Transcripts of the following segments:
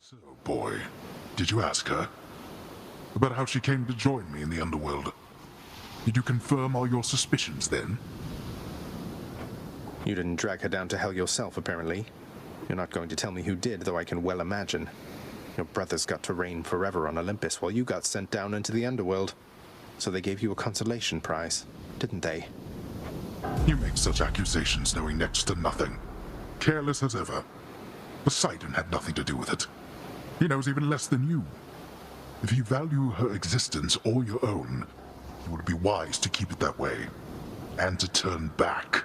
So, boy, did you ask her about how she came to join me in the underworld? Did you confirm all your suspicions then? You didn't drag her down to hell yourself, apparently. You're not going to tell me who did, though I can well imagine. Your brothers got to reign forever on Olympus while you got sent down into the underworld. So they gave you a consolation prize, didn't they? You make such accusations knowing next to nothing. Careless as ever. Poseidon had nothing to do with it. He knows even less than you. If you value her existence or your own, it would be wise to keep it that way, and to turn back.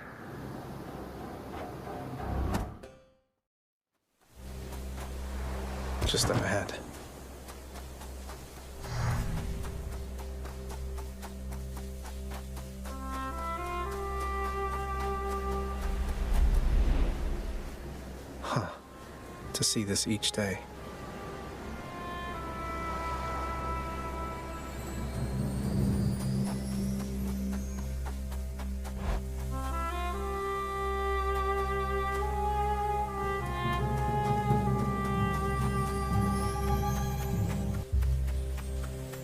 Just up ahead. Huh. To see this each day.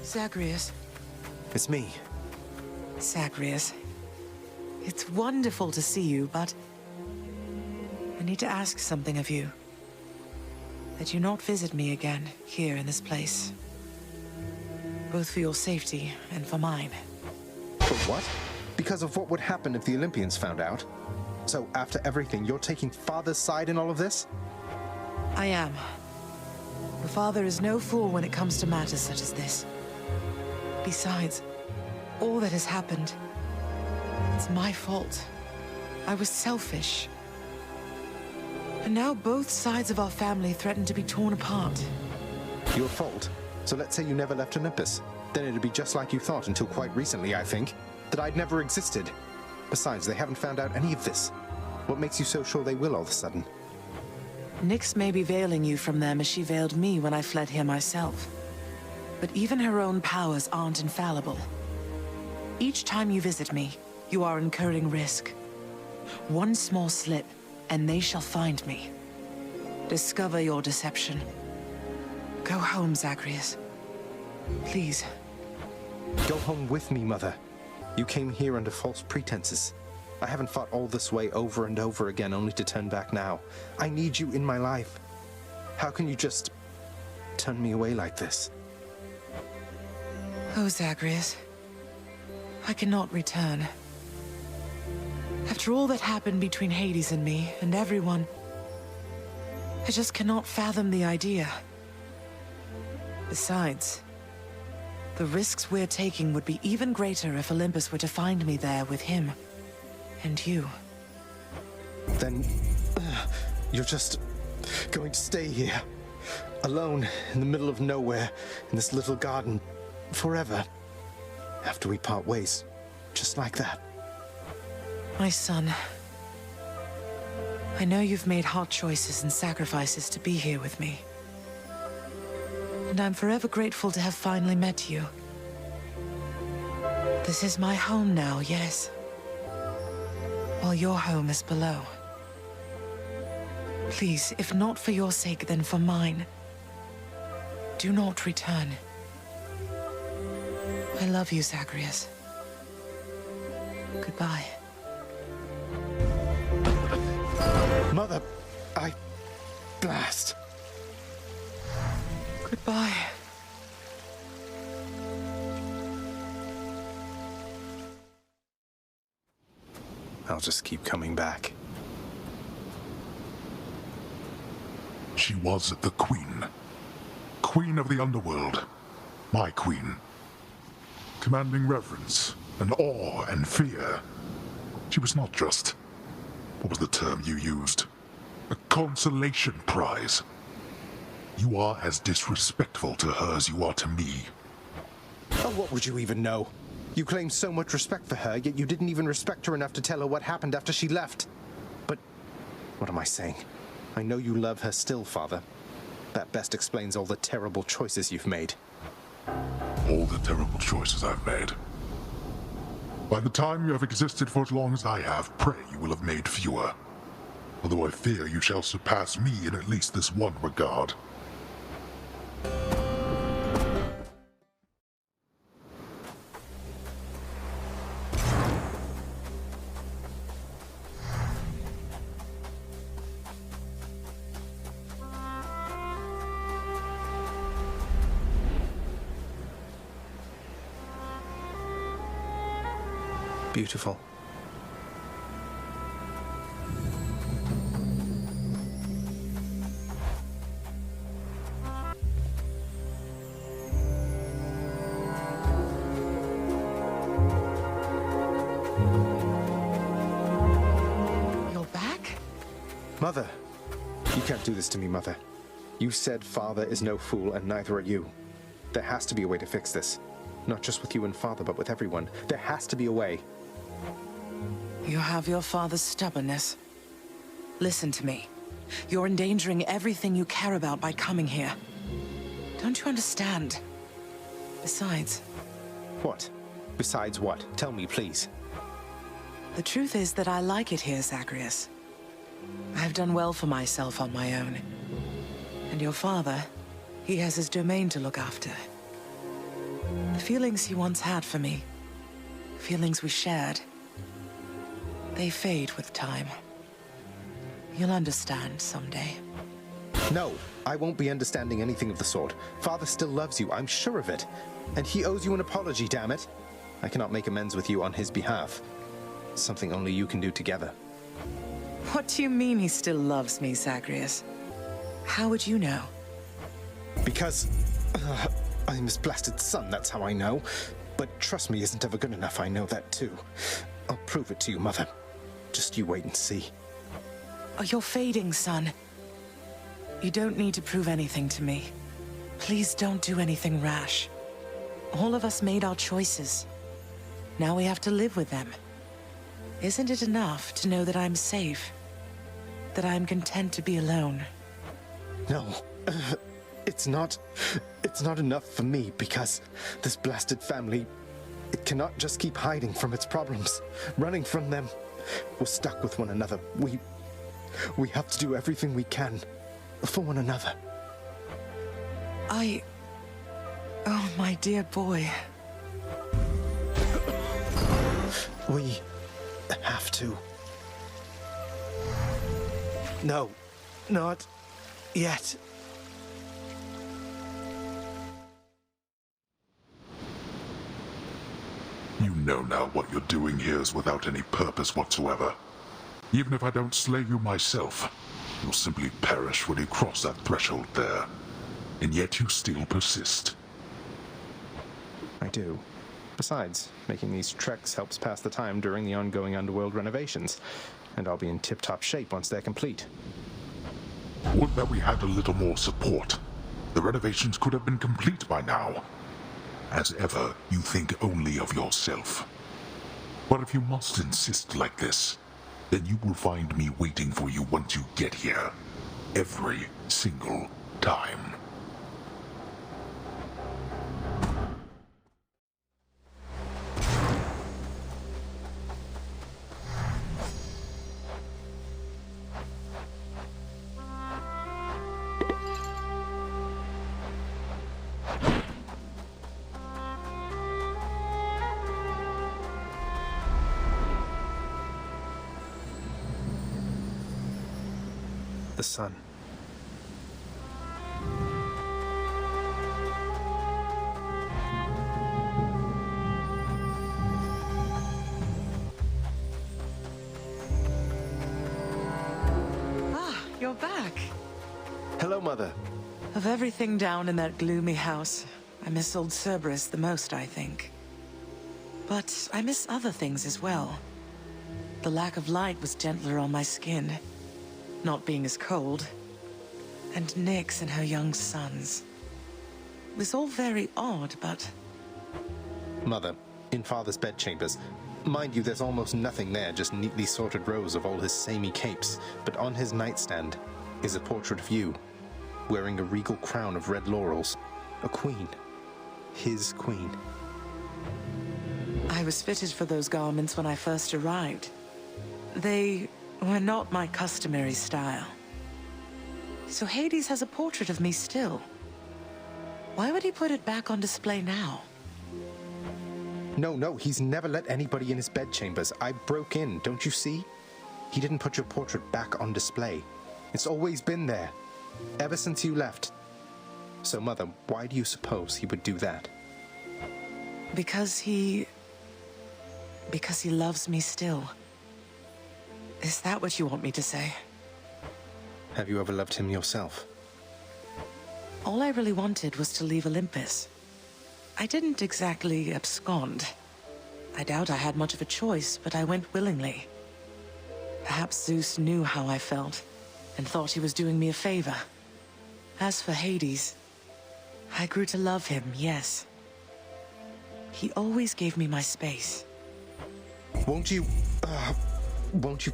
Zagreus. It's me. Zagreus. It's wonderful to see you, but I need to ask something of you. That you not visit me again, here in this place. Both for your safety and for mine. For what? Because of what would happen if the Olympians found out? So after everything, you're taking Father's side in all of this? I am. The father is no fool when it comes to matters such as this. Besides, all that has happened, it's my fault. I was selfish. And now both sides of our family threaten to be torn apart. Your fault? So let's say you never left Olympus. Then it'd be just like you thought until quite recently, I think. That I'd never existed. Besides, they haven't found out any of this. What makes you so sure they will all of a sudden? Nyx may be veiling you from them as she veiled me when I fled here myself. But even her own powers aren't infallible. Each time you visit me, you are incurring risk. One small slip, and they shall find me. Discover your deception. Go home, Zagreus. Please. Go home with me, Mother. You came here under false pretenses. I haven't fought all this way over and over again only to turn back now. I need you in my life. How can you just turn me away like this? Oh, Zagreus. I cannot return. After all that happened between Hades and me, and everyone, I just cannot fathom the idea. Besides, the risks we're taking would be even greater if Olympus were to find me there with him. And you. Then, you're just going to stay here, alone in the middle of nowhere, in this little garden, forever, after we part ways, just like that. My son, I know you've made hard choices and sacrifices to be here with me. And I'm forever grateful to have finally met you. This is my home now, yes. While your home is below. Please, if not for your sake, then for mine, do not return. I love you, Zagreus. Goodbye. Mother, blast. Goodbye. I'll just keep coming back. She was the queen. Queen of the underworld. My queen. Commanding reverence, and awe, and fear. She was not just... what was the term you used? A consolation prize. You are as disrespectful to her as you are to me. Oh, what would you even know? You claim so much respect for her, yet you didn't even respect her enough to tell her what happened after she left. But what am I saying? I know you love her still, Father. That best explains all the terrible choices you've made. All the terrible choices I've made. By the time you have existed for as long as I have, pray you will have made fewer. Although I fear you shall surpass me in at least this one regard. beautiful. You're back? Mother! You can't do this to me, Mother. You said Father is no fool, and neither are you. There has to be a way to fix this. Not just with you and Father, but with everyone. There has to be a way. You have your father's stubbornness. Listen to me. You're endangering everything you care about by coming here. Don't you understand? Besides... What? Besides what? Tell me, please. The truth is that I like it here, Zagreus. I've done well for myself on my own. And your father, he has his domain to look after. The feelings he once had for me, feelings we shared, they fade with time. You'll understand someday. No, I won't be understanding anything of the sort. Father still loves you, I'm sure of it. And he owes you an apology, damn it. I cannot make amends with you on his behalf. Something only you can do together. What do you mean he still loves me, Zagreus? How would you know? Because... I'm his blasted son, that's how I know. But trust me isn't ever good enough, I know that too. I'll prove it to you, Mother. Just you wait and see. Oh, you're fading, son. You don't need to prove anything to me. Please don't do anything rash. All of us made our choices. Now we have to live with them. Isn't it enough to know that I'm safe? That I'm content to be alone? No, it's not enough for me because this blasted family, it cannot just keep hiding from its problems, running from them. We're stuck with one another. We have to do everything we can for one another. Oh, my dear boy. We have to. No, not yet. You know now what you're doing here is without any purpose whatsoever. Even if I don't slay you myself, you'll simply perish when you cross that threshold there. And yet you still persist. I do. Besides, making these treks helps pass the time during the ongoing underworld renovations, and I'll be in tip-top shape once they're complete. Would that we had a little more support. The renovations could have been complete by now. As ever, you think only of yourself. But if you must insist like this, then you will find me waiting for you once you get here. Every single time. The sun. Ah, you're back. Hello, Mother. Of everything down in that gloomy house, I miss old Cerberus the most, I think. But I miss other things as well. The lack of light was gentler on my skin, not being as cold. And Nyx and her young sons. It was all very odd, but... Mother, in Father's bedchambers. Mind you, there's almost nothing there, just neatly sorted rows of all his samey capes. But on his nightstand is a portrait of you, wearing a regal crown of red laurels. A queen. His queen. I was fitted for those garments when I first arrived. They were not my customary style. So Hades has a portrait of me still. Why would he put it back on display now? No, he's never let anybody in his bedchambers. I broke in, don't you see? He didn't put your portrait back on display. It's always been there, ever since you left. So, Mother, why do you suppose he would do that? Because he Because he loves me still. Is that what you want me to say? Have you ever loved him yourself? All I really wanted was to leave Olympus. I didn't exactly abscond. I doubt I had much of a choice, but I went willingly. Perhaps Zeus knew how I felt, and thought he was doing me a favor. As for Hades, I grew to love him, yes. He always gave me my space. Won't you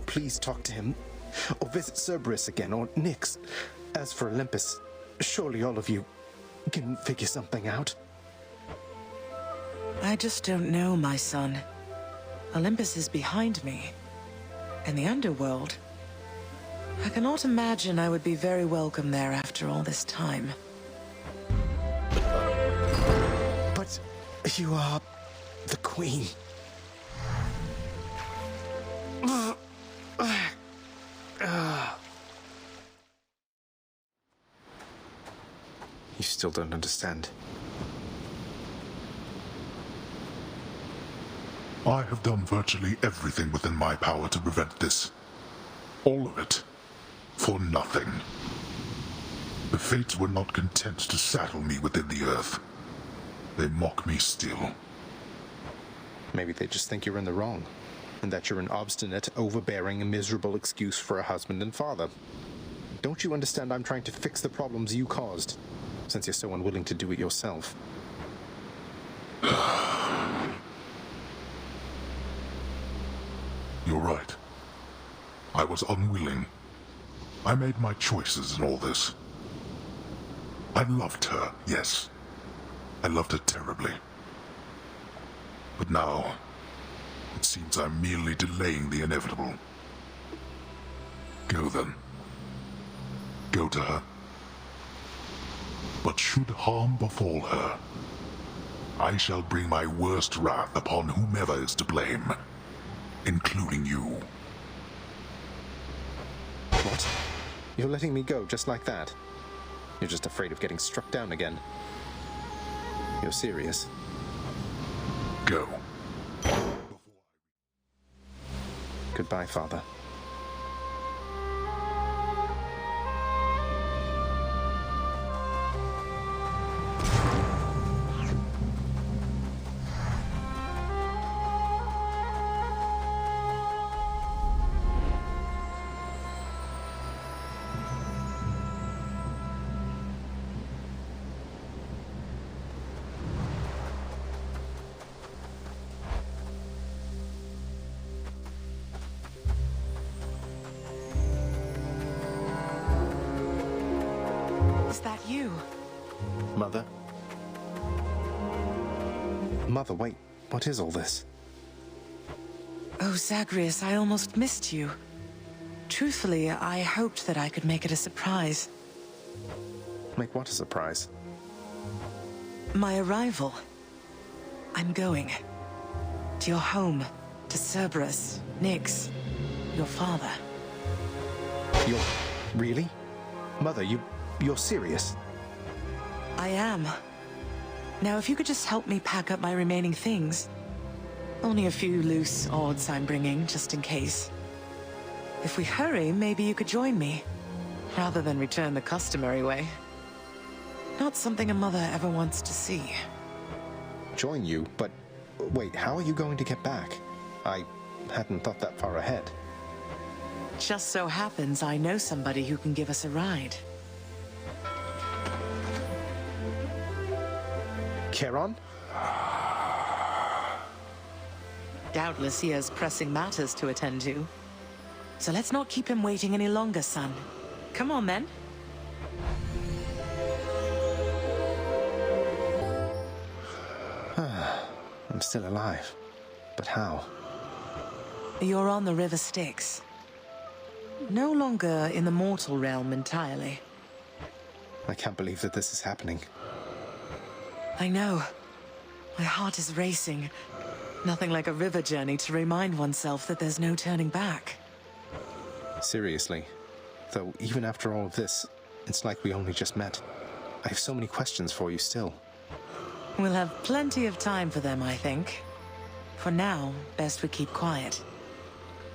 please talk to him? Or visit Cerberus again, or Nyx? As for Olympus, surely all of you can figure something out. I just don't know, my son. Olympus is behind me. And the underworld. I cannot imagine I would be very welcome there after all this time. But you are the queen. You still don't understand. I have done virtually everything within my power to prevent this. All of it. For nothing. The Fates were not content to saddle me within the earth. They mock me still. Maybe they just think you're in the wrong, and that you're an obstinate, overbearing, and miserable excuse for a husband and father. Don't you understand I'm trying to fix the problems you caused, since you're so unwilling to do it yourself? You're right. I was unwilling. I made my choices in all this. I loved her, yes. I loved her terribly. But now, it seems I'm merely delaying the inevitable. Go then. Go to her. But should harm befall her, I shall bring my worst wrath upon whomever is to blame, including you. What? You're letting me go just like that? You're just afraid of getting struck down again. You're serious? Go. Goodbye, Father. Is that you? Mother? Mother, wait. What is all this? Oh, Zagreus, I almost missed you. Truthfully, I hoped that I could make it a surprise. Make what a surprise? My arrival. I'm going. To your home. To Cerberus, Nyx, your father. You're... really? Mother, you're serious? I am. Now, if you could just help me pack up my remaining things. Only a few loose odds I'm bringing, just in case. If we hurry, maybe you could join me, rather than return the customary way. Not something a mother ever wants to see. Join you? But wait, how are you going to get back? I hadn't thought that far ahead. Just so happens I know somebody who can give us a ride. Charon? Doubtless he has pressing matters to attend to. So let's not keep him waiting any longer, son. Come on, then. I'm still alive. But how? You're on the River Styx. No longer in the mortal realm entirely. I can't believe that this is happening. I know. My heart is racing. Nothing like a river journey to remind oneself that there's no turning back. Seriously. Though, even after all of this, it's like we only just met. I have so many questions for you still. We'll have plenty of time for them, I think. For now, best we keep quiet.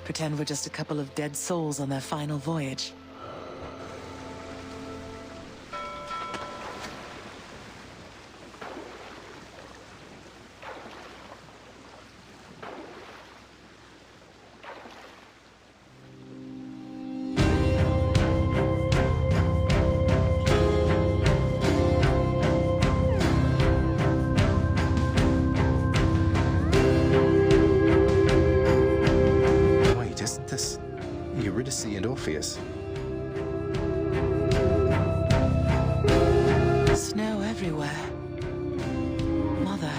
Pretend we're just a couple of dead souls on their final voyage. And Orpheus. Snow everywhere. Mother.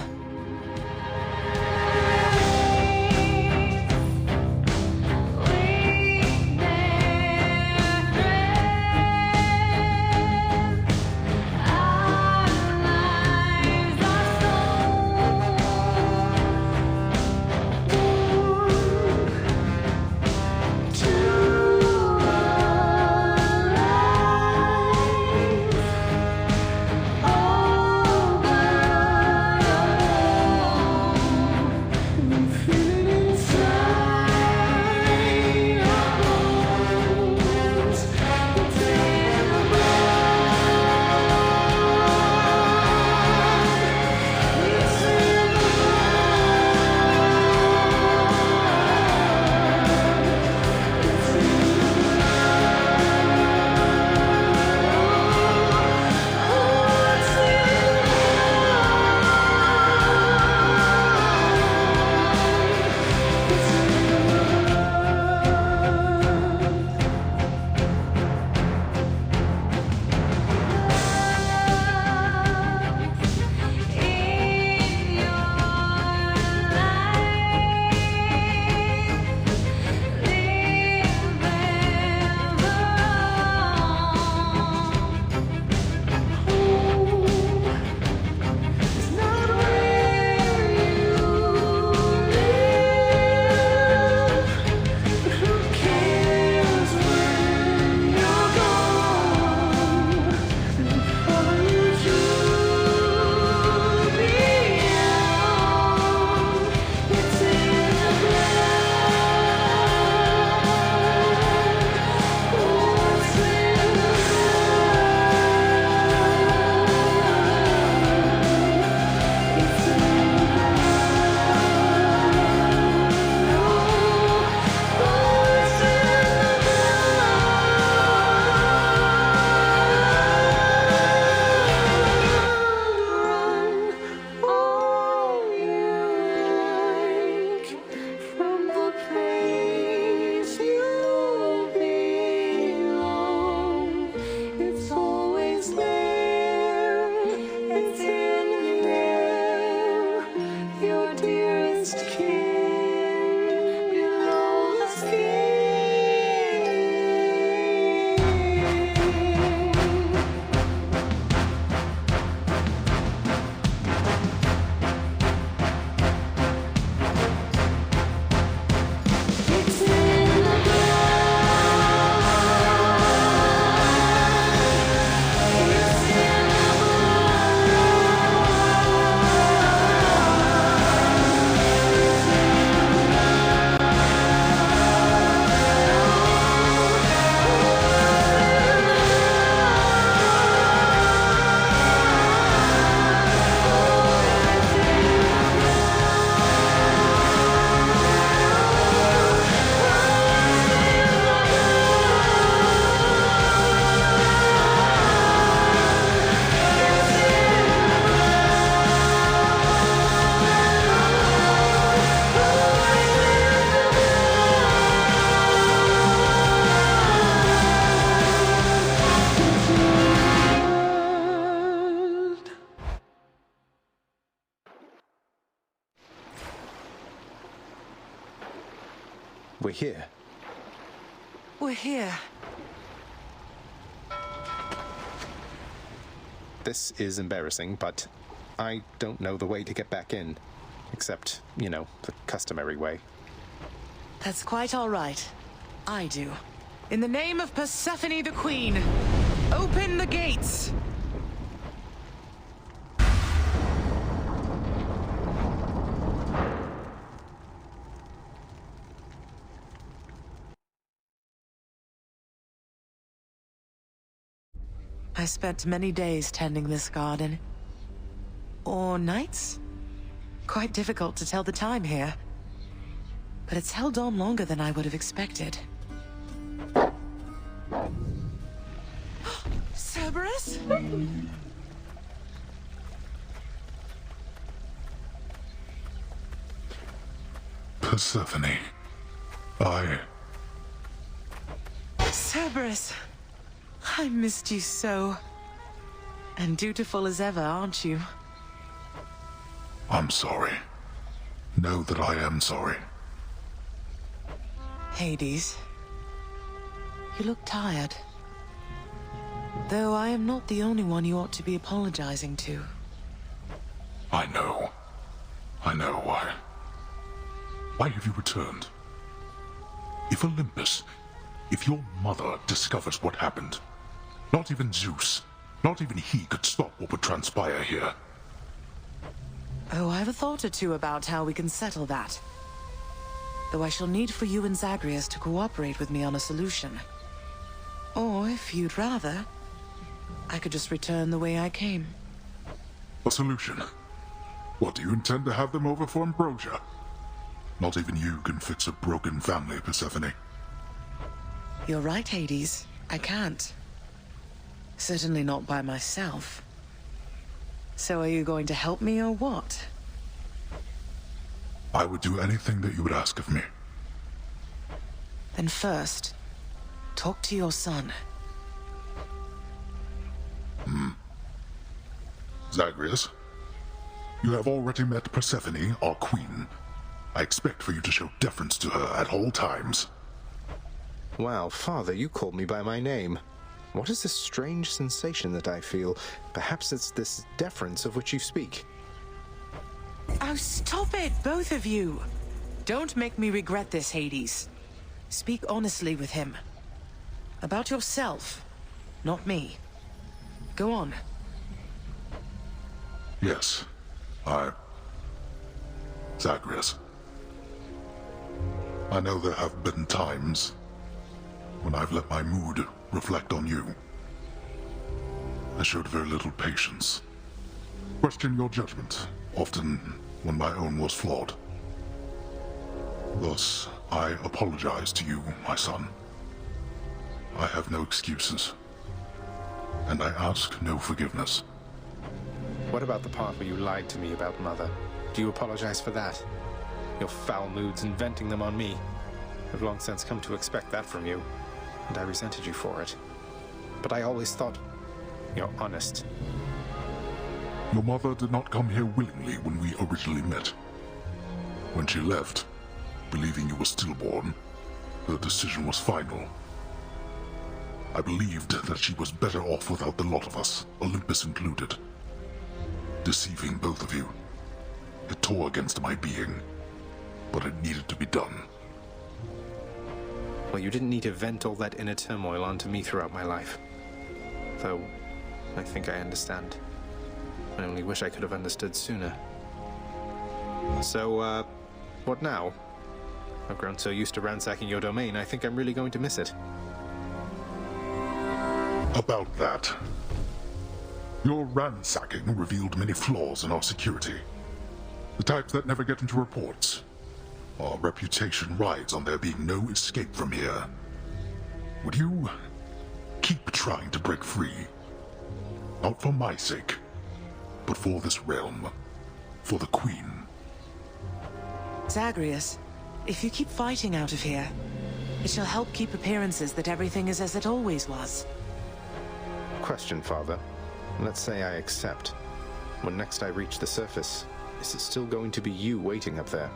We're here. We're here. This is embarrassing, but I don't know the way to get back in. Except, you know, the customary way. That's quite all right. I do. In the name of Persephone the Queen, open the gates! spent many days tending this garden. Or nights? Quite difficult to tell the time here. But it's held on longer than I would have expected. Cerberus? Persephone. Cerberus, I missed you so. And dutiful as ever, aren't you? I'm sorry. Know that I am sorry. Hades, you look tired. Though I am not the only one you ought to be apologizing to. I know. I know why. Why have you returned? If Olympus, if your mother discovers what happened, not even Zeus, not even he could stop what would transpire here. Oh, I have a thought or two about how we can settle that. Though I shall need for you and Zagreus to cooperate with me on a solution. Or, if you'd rather, I could just return the way I came. A solution? What, do you intend to have them over for ambrosia? Not even you can fix a broken family, Persephone. You're right, Hades. I can't. Certainly not by myself. So are you going to help me or what? I would do anything that you would ask of me. Then first, talk to your son. Zagreus, you have already met Persephone, our queen. I expect for you to show deference to her at all times. Wow, Father, you called me by my name. What is this strange sensation that I feel? Perhaps it's this deference of which you speak. Oh, stop it, both of you! Don't make me regret this, Hades. Speak honestly with him. About yourself, not me. Go on. Yes, Zagreus. I know there have been times when I've let my mood reflect on you. I showed very little patience. Questioned your judgment, often when my own was flawed. Thus, I apologize to you, my son. I have no excuses, and I ask no forgiveness. What about the part where you lied to me about Mother? Do you apologize for that? Your foul moods and venting them on me. I've long since come to expect that from you, and I resented you for it. But I always thought you're honest. Your mother did not come here willingly when we originally met. When she left, believing you were stillborn, her decision was final. I believed that she was better off without the lot of us, Olympus included. Deceiving both of you. It tore against my being, but it needed to be done. Well, you didn't need to vent all that inner turmoil onto me throughout my life. Though, I think I understand. I only wish I could have understood sooner. So, what now? I've grown so used to ransacking your domain, I think I'm really going to miss it. About that. Your ransacking revealed many flaws in our security. The types that never get into reports. Our reputation rides on there being no escape from here. Would you keep trying to break free? Not for my sake, but for this realm. For the Queen. Zagreus, if you keep fighting out of here, it shall help keep appearances that everything is as it always was. Question, Father. Let's say I accept. When next I reach the surface, is it still going to be you waiting up there?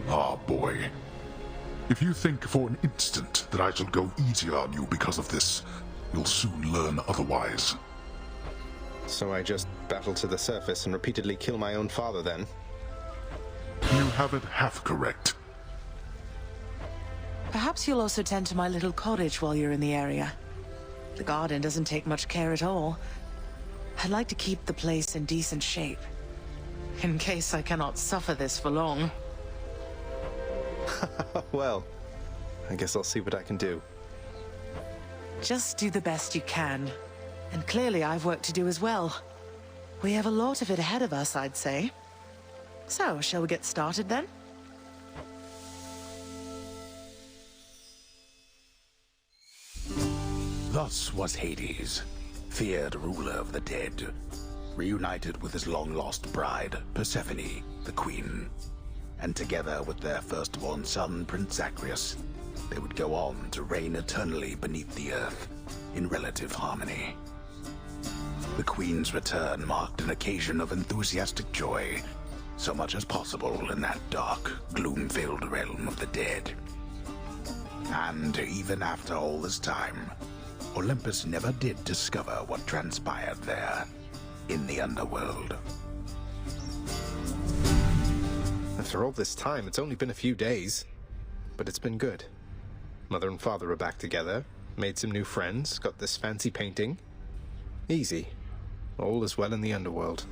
Ah, boy. If you think for an instant that I shall go easier on you because of this, you'll soon learn otherwise. So I just battle to the surface and repeatedly kill my own father, then? You have it half correct. Perhaps you'll also tend to my little cottage while you're in the area. The garden doesn't take much care at all. I'd like to keep the place in decent shape, in case I cannot suffer this for long. Well, I guess I'll see what I can do. Just do the best you can. And clearly I've work to do as well. We have a lot of it ahead of us, I'd say. So, shall we get started then? Thus was Hades, feared ruler of the dead, reunited with his long-lost bride, Persephone, the queen. And together with their firstborn son, Prince Zagreus, they would go on to reign eternally beneath the earth, in relative harmony. The queen's return marked an occasion of enthusiastic joy, so much as possible in that dark, gloom-filled realm of the dead. And even after all this time, Olympus never did discover what transpired there, in the underworld. After all this time, it's only been a few days. But it's been good. Mother and father are back together, made some new friends, got this fancy painting. Easy. All is well in the underworld.